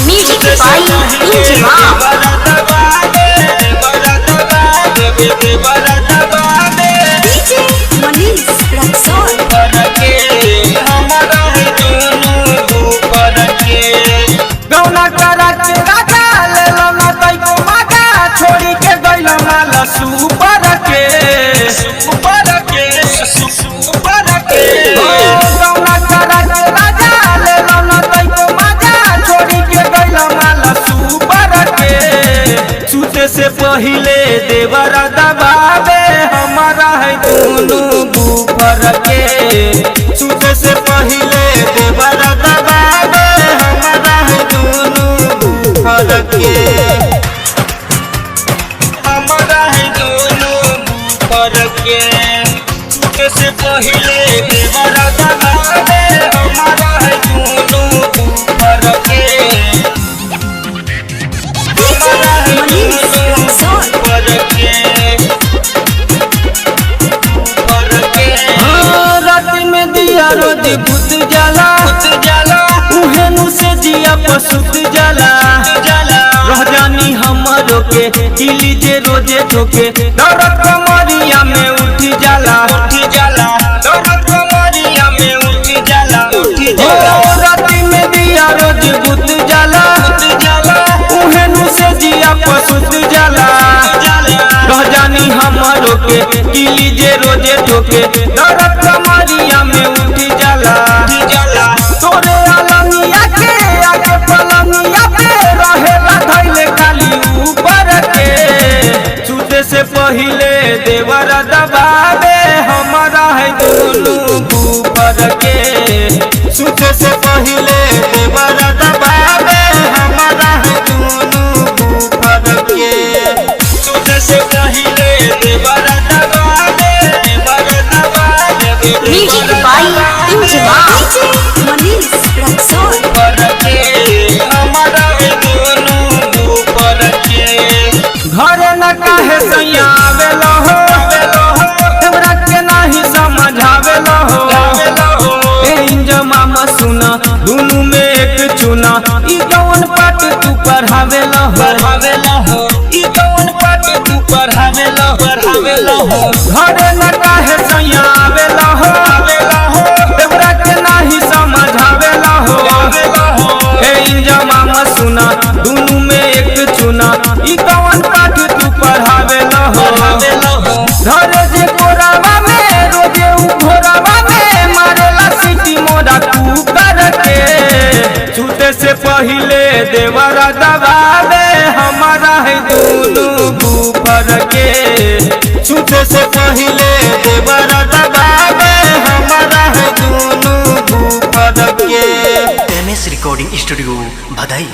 Music by Injima. DJ Manish Raksol. गौना करा के राजा ले लो ना तैको मागा छोड़ी के गइल माल सुपर के गौना करा के राजा ले लो ना तैको मागा छोड़ी के गइल माल सुपर के सुते से पहिले देवरा दबावे हमारा है दोनों बुफर के सुते से पहिले देवरा दबावे हमारा है दोनों बुफर के हमारा है दोनों बुफर के सुते से पहिले देवरा दबावे हमारा है दोनों बुफर के Manish Raksol. रात में दिया रोज भूत जाला उहेनु से जिया पसुत जाला रह जानी हमरो के किली जे रोजे ठोके दर्द कमरिया में उठ जाला दर्द कमरिया में उठ जाला रात में दिया रोज भूत जाला उहेनु से जिया पसुत जाला रह जानी हमरो के किली जे रोजे ठोके दर्द कमरिया में उठ जाला तोरे अलमिया के आगे पलमिया पे रहेला धइले खाली ऊपर के सुते से पहिले देवर दबावे हमारा है दोनों ऊपर के सुते से पहिले देवर दबावे हमारा है दोनों ऊपर के सुते से पहिले देवर दबावे Music by Injima. DJ Manish Raksol. घर न काहे सैया आवेलो हो हमरा के नाही समझावेलो हो ए इंजमा सुना दुनु में एक चुना ई कौन पाट तू पढ़ावेलो हो ई कौन पाट तू पढ़ावेलो हो घर न काहे सैया आवेलो हो हमरा के नाही समझावेलो हो ए इंजमा सुना दुनु में एक चुना ई कौन पाठ तू पढ़ावेला हो धरे जे कोरावा में रोजे उ घोरावा में मारेला सीटी मोरा तू करके छूटे से पहिले देवरा दबावे हमारा है दोनों बुफर के छूटे से पहिले देवरा दबावे हमारा है दोनों बुफर के MS रिकॉर्डिंग स्टूडियो भदाई।